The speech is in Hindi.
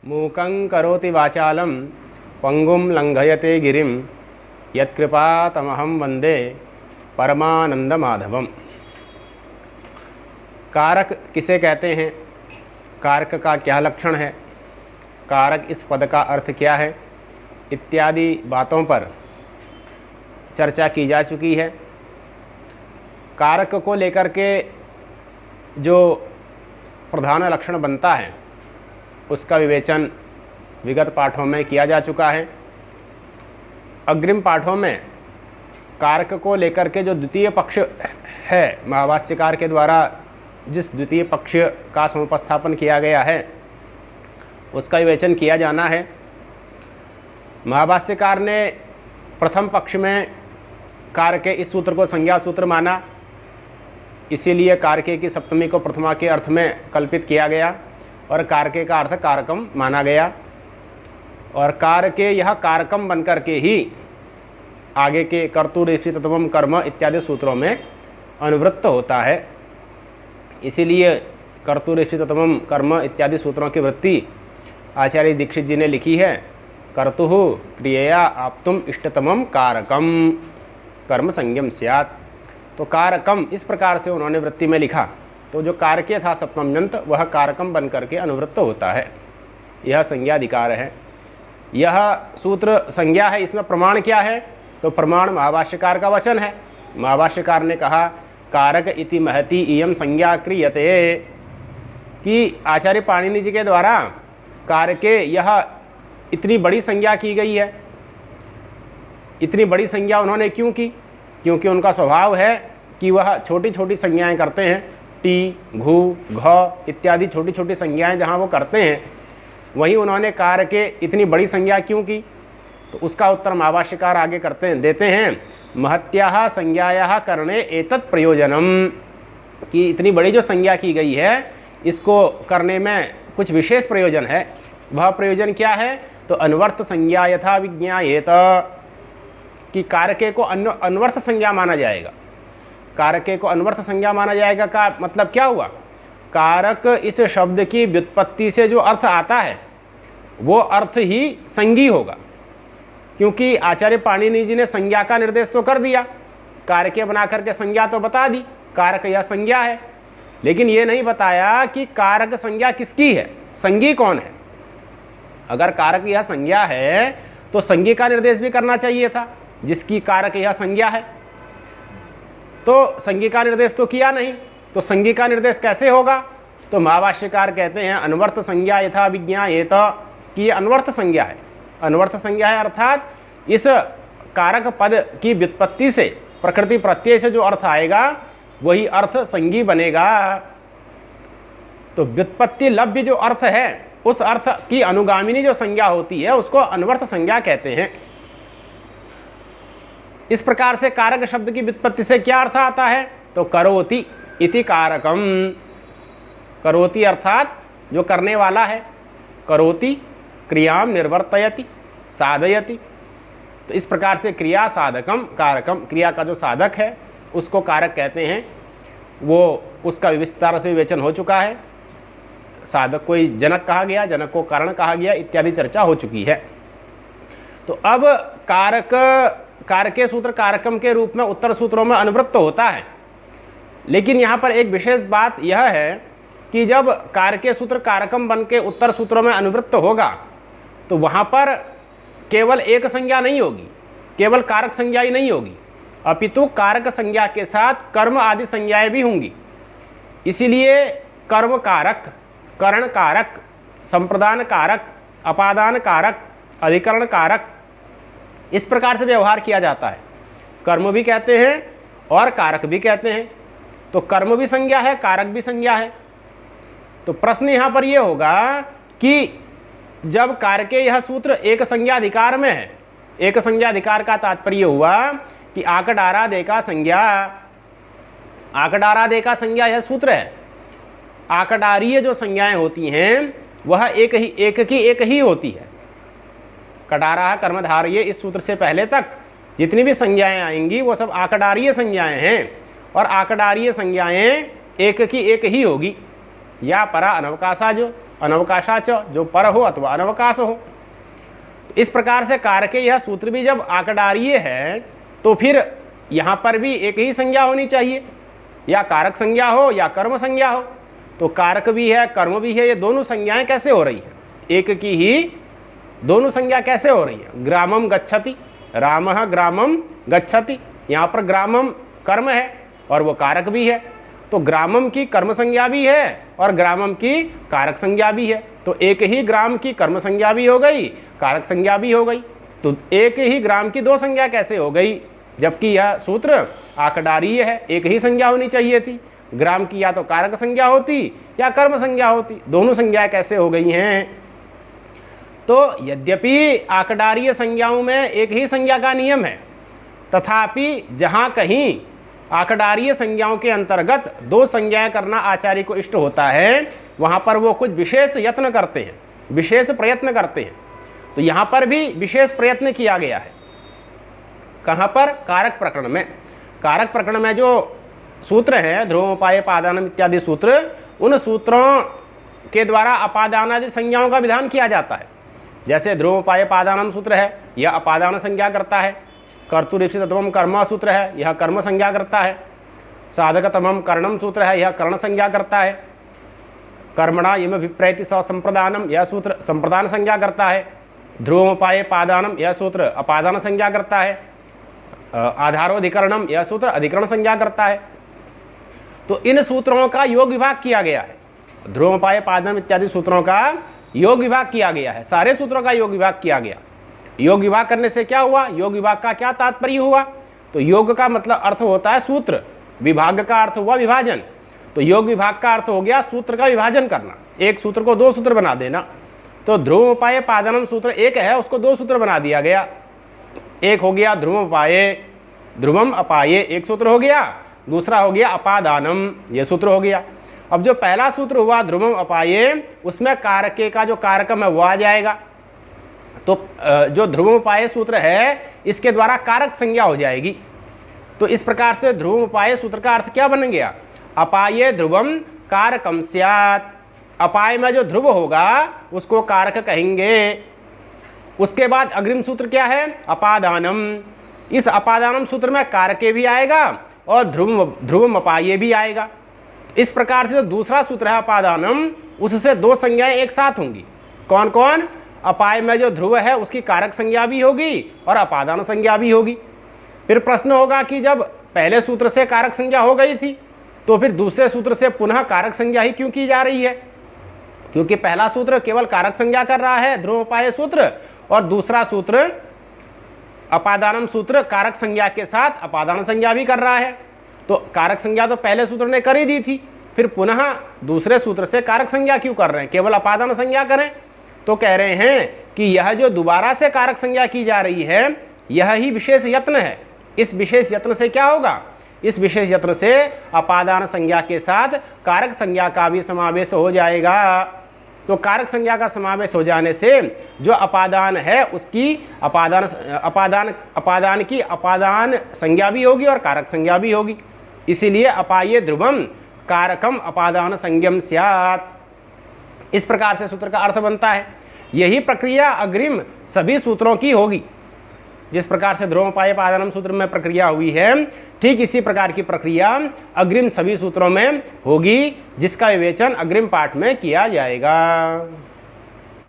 मूकं करोति वाचालं पंगुं लंघयते गिरिं यत्कृपातमहं वंदे परमानंद माधवम। कारक किसे कहते हैं, कारक का क्या लक्षण है, कारक इस पद का अर्थ क्या है, इत्यादि बातों पर चर्चा की जा चुकी है। कारक को लेकर के जो प्रधान लक्षण बनता है उसका विवेचन विगत पाठों में किया जा चुका है। अग्रिम पाठों में कारक को लेकर के जो द्वितीय पक्ष है, महाभाष्यकार के द्वारा जिस द्वितीय पक्ष का समुपस्थापन किया गया है उसका विवेचन किया जाना है। महाभाष्यकार ने प्रथम पक्ष में कारके इस सूत्र को संज्ञा सूत्र माना, इसीलिए कारके की सप्तमी को प्रथमा के अर्थ में कल्पित किया गया और कारके का अर्थ कारकम माना गया। और कारके यह कारकम बनकर के ही आगे के कर्तुरेप्सितत्वम कर्म इत्यादि सूत्रों में अनुवृत्त होता है। इसीलिए कर्तुरेप्सितत्वम कर्म इत्यादि सूत्रों की वृत्ति आचार्य दीक्षित जी ने लिखी है, कर्तुः क्रियया आप्तुम इष्टतमम कारकम कर्म संज्ञम स्यात्। तो कारकम इस प्रकार से उन्होंने वृत्ति में लिखा, तो जो कारके था सप्तम्यंत वह कारकम बन करके अनुवृत्त होता है। यह संज्ञाधिकार है, यह सूत्र संज्ञा है। इसमें प्रमाण क्या है, तो प्रमाण महाभाष्यकार का वचन है। महाभाष्यकार ने कहा कारक इति महति इयम संज्ञा क्रियते, कि आचार्य पाणिनि जी के द्वारा कारके यह इतनी बड़ी संज्ञा की गई है। इतनी बड़ी संज्ञा उन्होंने क्यों की, क्योंकि उनका स्वभाव है कि वह छोटी छोटी संज्ञाएं करते हैं। टी, घू, घ इत्यादि छोटी छोटी संज्ञाएं जहाँ वो करते हैं, वहीं उन्होंने कारके इतनी बड़ी संज्ञा क्यों की, तो उसका उत्तर महाभाष्यकार आगे देते हैं। महत्याः संज्ञायाः करणे एतत् प्रयोजनम, कि इतनी बड़ी जो संज्ञा की गई है इसको करने में कुछ विशेष प्रयोजन है। वह प्रयोजन क्या है, तो अनवर्थ संज्ञा यथा विज्ञायेत, कि कारके को अनवर्थ संज्ञा माना जाएगा। कारके को अनवर्थ संज्ञा माना जाएगा का मतलब क्या हुआ, कारक इस शब्द की व्युत्पत्ति से जो अर्थ आता है वो अर्थ ही संज्ञी होगा, क्योंकि आचार्य पाणिनि जी ने संज्ञा का निर्देश तो कर दिया, कारके बना करके संज्ञा तो बता दी, कारक यह संज्ञा है, लेकिन ये नहीं बताया कि कारक संज्ञा किसकी है, संज्ञी कौन है। अगर कारक यह संज्ञा है तो संज्ञी का निर्देश भी करना चाहिए था, जिसकी कारक यह संज्ञा है। तो संज्ञी का निर्देश तो किया नहीं, तो संज्ञी का निर्देश कैसे होगा, तो महाभाष्यकार कहते हैं अनवर्थ संज्ञा यथा विज्ञायेत, कि ये अनवर्थ संज्ञा है। अनवर्थ संज्ञा है अर्थात इस कारक पद की व्युत्पत्ति से, प्रकृति प्रत्यय से जो अर्थ आएगा वही अर्थ संज्ञी बनेगा। तो व्युत्पत्ति लभ्य जो अर्थ है उस अर्थ की अनुगामिनी जो संज्ञा होती है उसको अनवर्थ संज्ञा कहते हैं। इस प्रकार से कारक शब्द की व्युत्पत्ति से क्या अर्थ आता है, तो करोति इति कारकम, करोति अर्थात जो करने वाला है, करोति क्रियाम निर्वर्तयति साधयति। तो इस प्रकार से क्रिया साधकम कारकम, क्रिया का जो साधक है उसको कारक कहते हैं। वो उसका विस्तार से विवेचन हो चुका है। साधक को जनक कहा गया, जनक को कारण कहा गया, इत्यादि चर्चा हो चुकी है। तो अब कारके सूत्र कारकम के रूप में उत्तर सूत्रों में अनुवृत्त होता है। लेकिन यहाँ पर एक विशेष बात यह है कि जब कारके सूत्र कारकम बन के उत्तर सूत्रों में अनुवृत्त होगा तो वहाँ पर केवल एक संज्ञा नहीं होगी, केवल कारक संज्ञा ही नहीं होगी, अपितु कारक संज्ञा के साथ कर्म आदि संज्ञाएं भी होंगी। इसीलिए कर्म कारक, करण कारक, संप्रदान कारक, अपादान कारक, अधिकरण कारक, इस प्रकार से व्यवहार किया जाता है। कर्म भी कहते हैं और कारक भी कहते हैं। तो कर्म भी संज्ञा है, कारक भी संज्ञा है। तो प्रश्न यहाँ पर यह होगा कि जब कारके यह सूत्र एक संज्ञाधिकार में है, एक संज्ञाधिकार का तात्पर्य हुआ कि आकडारादे का संज्ञा, आकडारादे का संज्ञा यह सूत्र है। आकडारीय जो संज्ञाएं होती हैं वह एक ही होती है। कडारा कर्मधारय इस सूत्र से पहले तक जितनी भी संज्ञाएं आएंगी वो सब आकडारीय संज्ञाएं हैं, और आकडारीय संज्ञाएं एक की एक ही होगी। या परा अनवकाशा जो अनवकाशा च, जो पर हो अथवा अनवकाश हो। इस प्रकार से कारके यह सूत्र भी जब आकडारीय है तो फिर यहाँ पर भी एक ही संज्ञा होनी चाहिए, या कारक संज्ञा हो या कर्म संज्ञा हो। तो कारक भी है कर्म भी है, ये दोनों संज्ञाएं कैसे हो रही हैं? एक की ही दोनों संज्ञा कैसे हो रही है? ग्रामम गच्छति, रामः ग्रामम गच्छति, यहाँ पर ग्रामम कर्म है और वो कारक भी है, तो ग्रामम की कर्म संज्ञा भी है और ग्रामम की कारक संज्ञा भी है। तो एक ही ग्राम की कर्म संज्ञा भी हो गई, कारक संज्ञा भी हो गई। तो एक ही ग्राम की दो संज्ञा कैसे हो गई, जबकि यह सूत्र आकडारीय है? एक ही संज्ञा होनी चाहिए थी, ग्राम की या तो कारक संज्ञा होती या कर्म संज्ञा होती, दोनों संज्ञाएं कैसे हो गई हैं? तो यद्यपि आकडारीय संज्ञाओं में एक ही संज्ञा का नियम है, तथापि जहाँ कहीं आकडारीय संज्ञाओं के अंतर्गत दो संज्ञाएं करना आचार्य को इष्ट होता है, वहाँ पर वो कुछ विशेष यत्न करते हैं, विशेष प्रयत्न करते हैं। तो यहाँ पर भी विशेष प्रयत्न किया गया है। कहाँ पर? कारक प्रकरण में। कारक प्रकरण में जो सूत्र हैं, ध्रुवोपाय पादानम इत्यादि सूत्र, उन सूत्रों के द्वारा अपादानादि संज्ञाओं का विधान किया जाता है। जैसे ध्रुवोपाय पादानम सूत्र है, यह अपादान संज्ञा करता है। कर्तुरीप्सितत्वम कर्म सूत्र है, यह कर्म संज्ञा करता है। साधकतमम कर्णम सूत्र है, यह कर्ण संज्ञा करता है। कर्मणा यम विप्रैति संप्रदानम, यह सूत्र संप्रदान संज्ञा करता है। ध्रुवोपाय पादानम, यह सूत्र अपादान संज्ञा करता है। आधारोधिकरणम, यह सूत्र अधिकरण संज्ञा करता है। तो इन सूत्रों का योग विभाग किया गया है। ध्रुवोपाय पादानम इत्यादि सूत्रों का योग विभाग किया गया है, सारे सूत्रों का योग विभाग किया गया। योग विभाग करने से क्या हुआ? योग विभाग का क्या तात्पर्य हुआ? तो योग का मतलब अर्थ होता है सूत्र, विभाग का अर्थ हुआ विभाजन। तो योग विभाग का अर्थ हो गया सूत्र का विभाजन करना, एक सूत्र को दो सूत्र बना देना। तो ध्रुवोपाय पादानम सूत्र एक है, उसको दो सूत्र बना दिया गया। एक हो गया ध्रुवोपाय, ध्रुवम अपाये एक सूत्र हो गया, दूसरा हो गया अपादानम, ये सूत्र हो गया। अब जो पहला सूत्र हुआ ध्रुवम अपाये, उसमें कारके का जो कारकम है वो आ जाएगा। तो जो ध्रुवोपाय सूत्र है इसके द्वारा कारक संज्ञा हो जाएगी। तो इस प्रकार से ध्रुवोपाय सूत्र का अर्थ क्या बन गया? अपाये ध्रुवम कारकम स्यात्। अपाय में जो ध्रुव होगा उसको कारक कहेंगे। उसके बाद अग्रिम सूत्र क्या है? अपादानम। इस अपादानम सूत्र में कारके भी आएगा और ध्रुवम अपाये भी आएगा। इस प्रकार से जो दूसरा सूत्र है अपादानम, उससे दो संज्ञाएं एक साथ होंगी। कौन कौन? अपाय में जो ध्रुव है उसकी कारक संज्ञा भी होगी और अपादान संज्ञा भी होगी। फिर प्रश्न होगा कि जब पहले सूत्र से कारक संज्ञा हो गई थी तो फिर दूसरे सूत्र से पुनः कारक संज्ञा ही क्यों की जा रही है? क्योंकि पहला सूत्र केवल कारक संज्ञा कर रहा है, ध्रुवोपाय सूत्र, और दूसरा सूत्र अपादानम सूत्र कारक संज्ञा के साथ अपादान संज्ञा भी कर रहा है। तो कारक संज्ञा तो पहले सूत्र ने कर ही दी थी, फिर पुनः दूसरे सूत्र से कारक संज्ञा क्यों कर रहे हैं? केवल अपादान संज्ञा करें। तो कह रहे हैं कि यह जो दोबारा से कारक संज्ञा की जा रही है यह ही विशेष यत्न है। इस विशेष यत्न से क्या होगा? इस विशेष यत्न से अपादान संज्ञा के साथ कारक संज्ञा का भी समावेश हो जाएगा। तो कारक संज्ञा का समावेश हो जाने से जो अपादान है उसकी अपादान की अपादान संज्ञा भी होगी और कारक संज्ञा भी होगी। इसीलिए अपाये ध्रुवम कारकम अपादान संज्ञम स्यात्। इस प्रकार से सूत्र का अर्थ बनता है। यही प्रक्रिया अग्रिम सभी सूत्रों की होगी। जिस प्रकार से ध्रुवोपाय पादानम सूत्र में प्रक्रिया हुई है, ठीक इसी प्रकार की प्रक्रिया अग्रिम सभी सूत्रों में होगी, जिसका विवेचन अग्रिम पाठ में किया जाएगा।